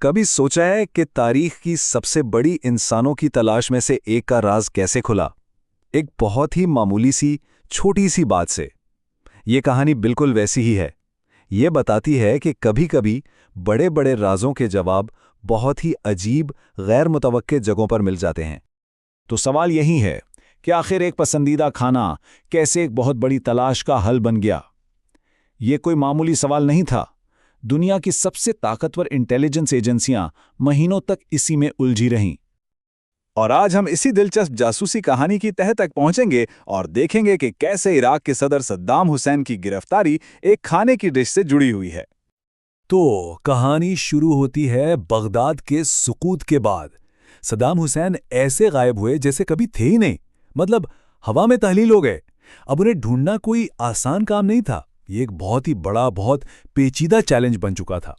कभी सोचा है कि तारीख की सबसे बड़ी इंसानों की तलाश में से एक का राज कैसे खुला? एक बहुत ही मामूली सी छोटी सी बात से। ये कहानी बिल्कुल वैसी ही है। ये बताती है कि कभी-कभी बड़े-बड़े राजों के जवाब बहुत ही अजीब, गैर मुतवक्के जगहों पर मिल जाते हैं। तो सवाल यही है कि आखिर एक पसंदीदा खाना कैसे एक बहुत बड़ी तलाश का हल बन गया। ये कोई मामूली सवाल नहीं था। दुनिया की सबसे ताकतवर इंटेलिजेंस एजेंसियां महीनों तक इसी में उलझी रहीं। और आज हम इसी दिलचस्प जासूसी कहानी की तह तक पहुंचेंगे और देखेंगे कि कैसे इराक के सदर सद्दाम हुसैन की गिरफ्तारी एक खाने की डिश से जुड़ी हुई है। तो कहानी शुरू होती है बगदाद के सुकूत के बाद। सद्दाम हुसैन ऐसे गायब हुए जैसे कभी थे ही नहीं। मतलब हवा में तहलील हो गए। अब उन्हें ढूंढना कोई आसान काम नहीं था। ये एक बहुत ही बड़ा, बहुत पेचीदा चैलेंज बन चुका था।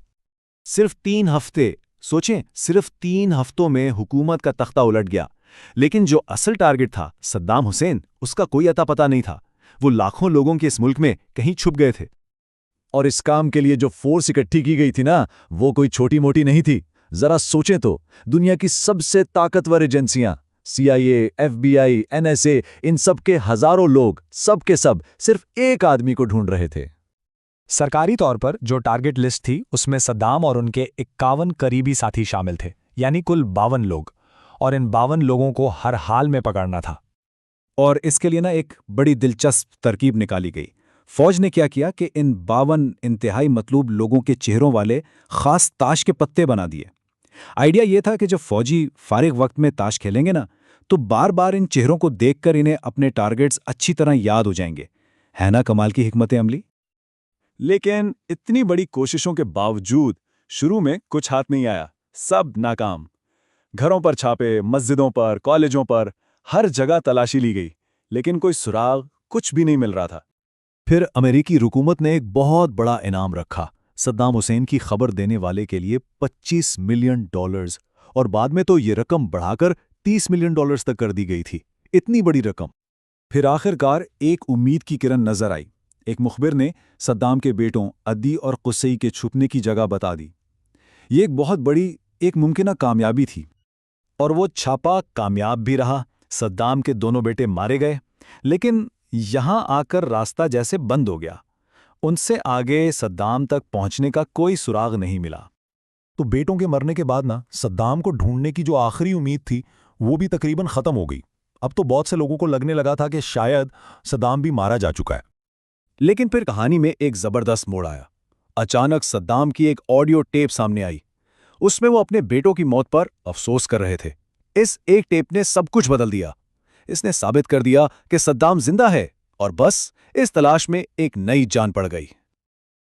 सिर्फ 3 हफ्ते, सोचें, सिर्फ 3 हफ्तों में हुकूमत का तख्ता उलट गया। लेकिन जो असल टारगेट था सद्दाम हुसैन, उसका कोई अता पता नहीं था। वो लाखों लोगों के इस मुल्क में कहीं छुप गए थे। और इस काम के लिए जो फोर्स इकट्ठी की गई थी ना, वो कोई छोटी मोटी नहीं थी। जरा सोचें तो, दुनिया की सबसे ताकतवर एजेंसियां, CIA, FBI, NSA, इन सब के हजारों लोग, सब के सब सिर्फ एक आदमी को ढूंढ रहे थे। सरकारी तौर पर जो टारगेट लिस्ट थी उसमें सद्दाम और उनके 51 करीबी साथी शामिल थे, यानी कुल 52 लोग। और इन 52 लोगों को हर हाल में पकड़ना था। और इसके लिए ना एक बड़ी दिलचस्प तरकीब निकाली गई। फौज ने क्या किया कि इन 52 इंतहाई मतलूब लोगों के चेहरों वाले खास ताश के पत्ते बना दिए। आइडिया ये था कि जब फौजी फारिग वक्त में ताश खेलेंगे ना, तो बार बार इन चेहरों को देखकर इन्हें अपने टारगेट्स अच्छी तरह याद हो जाएंगे। है ना कमाल की हिकमत अमली? लेकिन इतनी बड़ी कोशिशों के बावजूद शुरू में कुछ हाथ नहीं आया। सब नाकाम। घरों पर छापे, मस्जिदों पर, कॉलेजों पर, हर जगह तलाशी ली गई, लेकिन कोई सुराग, कुछ भी नहीं मिल रहा था। फिर अमेरिकी हुकूमत ने एक बहुत बड़ा इनाम रखा सद्दाम हुसैन की खबर देने वाले के लिए $25 मिलियन, और बाद में तो ये रकम बढ़ाकर $30 मिलियन तक कर दी गई थी। इतनी बड़ी रकम। फिर आखिरकार एक उम्मीद की किरण नजर आई। एक मुखबिर ने सद्दाम के बेटों अद्दी और कुसई के छुपने की जगह बता दी। ये एक बहुत बड़ी, एक मुमकिन कामयाबी थी। और वो छापा कामयाब भी रहा। सद्दाम के दोनों बेटे मारे गए। लेकिन यहां आकर रास्ता जैसे बंद हो गया। उनसे आगे सद्दाम तक पहुंचने का कोई सुराग नहीं मिला। तो बेटों के मरने के बाद ना, सद्दाम को ढूंढने की जो आखिरी उम्मीद थी वो भी तकरीबन खत्म हो गई। अब तो बहुत से लोगों को लगने लगा था कि शायद सद्दाम भी मारा जा चुका है। लेकिन फिर कहानी में एक जबरदस्त मोड़ आया। अचानक सद्दाम की एक ऑडियो टेप सामने आई। उसमें वो अपने बेटों की मौत पर अफसोस कर रहे थे। इस एक टेप ने सब कुछ बदल दिया। इसने साबित कर दिया कि सद्दाम जिंदा है, और बस इस तलाश में एक नई जान पड़ गई।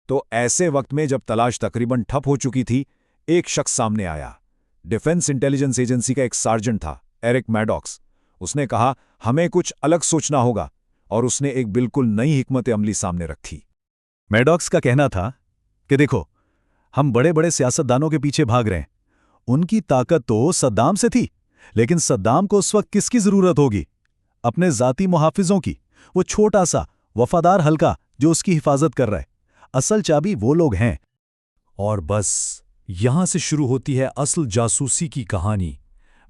तो ऐसे वक्त में जब तलाश तकरीबन ठप हो चुकी थी, एक शख्स सामने आया। डिफेंस इंटेलिजेंस एजेंसी का एक सार्जेंट था, एरिक मैडॉक्स। उसने कहा, हमें कुछ अलग सोचना होगा, और उसने एक बिल्कुल नई हिकमत अमली सामने रखी। मैडॉक्स का कहना था कि देखो, हम बड़े बड़े सियासतदानों के पीछे भाग रहे हैं। उनकी ताकत तो सद्दाम से थी, लेकिन सद्दाम को उस वक्त किसकी जरूरत होगी? अपने जाती मुहाफिजों की। वो छोटा सा वफादार हल्का जो उसकी हिफाजत कर रहा है। असल चाबी वो लोग हैं। और बस यहां से शुरू होती है असल जासूसी की कहानी।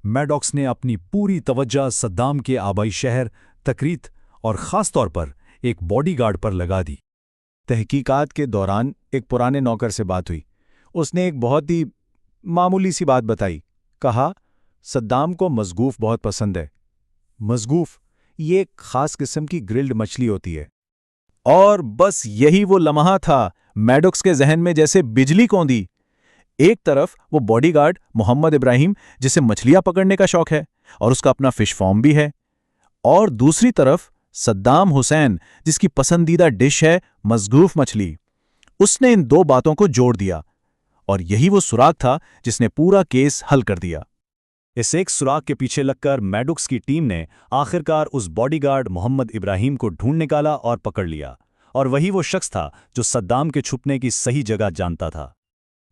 मैडॉक्स ने अपनी पूरी तवज्जो सद्दाम के आबाई शहर तकरीत और ख़ास तौर पर एक बॉडीगार्ड पर लगा दी। तहकीकात के दौरान एक पुराने नौकर से बात हुई। उसने एक बहुत ही मामूली सी बात बताई। कहा, सद्दाम को मज़गूफ़ बहुत पसंद है। मज़गूफ़ ये एक ख़ास किस्म की ग्रिल्ड मछली होती है। और बस यही वो लम्हा था मैडॉक्स के जहन में जैसे बिजली कौंधी। एक तरफ वो बॉडीगार्ड मोहम्मद इब्राहिम, जिसे मछलियां पकड़ने का शौक है और उसका अपना फिश फार्म भी है, और दूसरी तरफ सद्दाम हुसैन, जिसकी पसंदीदा डिश है मज़गूफ़ मछली। उसने इन दो बातों को जोड़ दिया, और यही वो सुराग था जिसने पूरा केस हल कर दिया। इस एक सुराग के पीछे लगकर मैडॉक्स की टीम ने आखिरकार उस बॉडीगार्ड मोहम्मद इब्राहिम को ढूंढ निकाला और पकड़ लिया। और वही वो शख्स था जो सद्दाम के छुपने की सही जगह जानता था।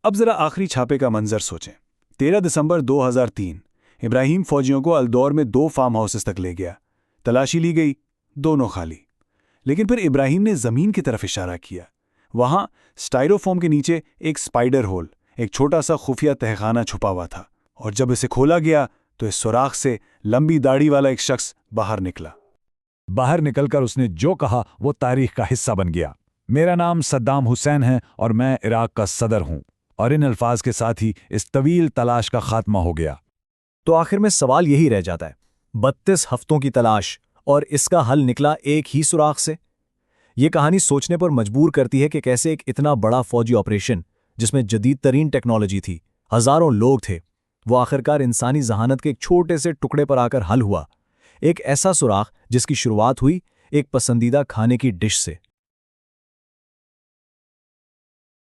अब जरा आखिरी छापे का मंजर सोचें। 13 दिसंबर 2003 इब्राहिम फौजियों को अल्दौर में 2 फार्म हाउसेस तक ले गया। तलाशी ली गई, दोनों खाली। लेकिन फिर इब्राहिम ने जमीन की तरफ इशारा किया। वहां स्टाइरोफोम के नीचे एक स्पाइडर होल, एक छोटा सा खुफिया तहखाना छुपा हुआ था, और जब इसे खोला गया तो इस सुराख से लंबी दाढ़ी वाला एक शख्स बाहर निकला। बाहर निकलकर उसने जो कहा वो तारीख का हिस्सा बन गया। मेरा नाम सद्दाम हुसैन है और मैं इराक का सदर हूं। और इन अल्फाज के साथ ही इस तवील तलाश का खात्मा हो गया। तो आखिर में सवाल यही रह जाता है, 32 हफ्तों की तलाश और इसका हल निकला एक ही सुराख से। ये कहानी सोचने पर मजबूर करती है कि कैसे एक इतना बड़ा फौजी ऑपरेशन जिसमें जदीद तरीन टेक्नोलॉजी थी, हजारों लोग थे, वो आखिरकार इंसानी जहानत के एक छोटे से टुकड़े पर आकर हल हुआ। एक ऐसा सुराख जिसकी शुरुआत हुई एक पसंदीदा खाने की डिश से।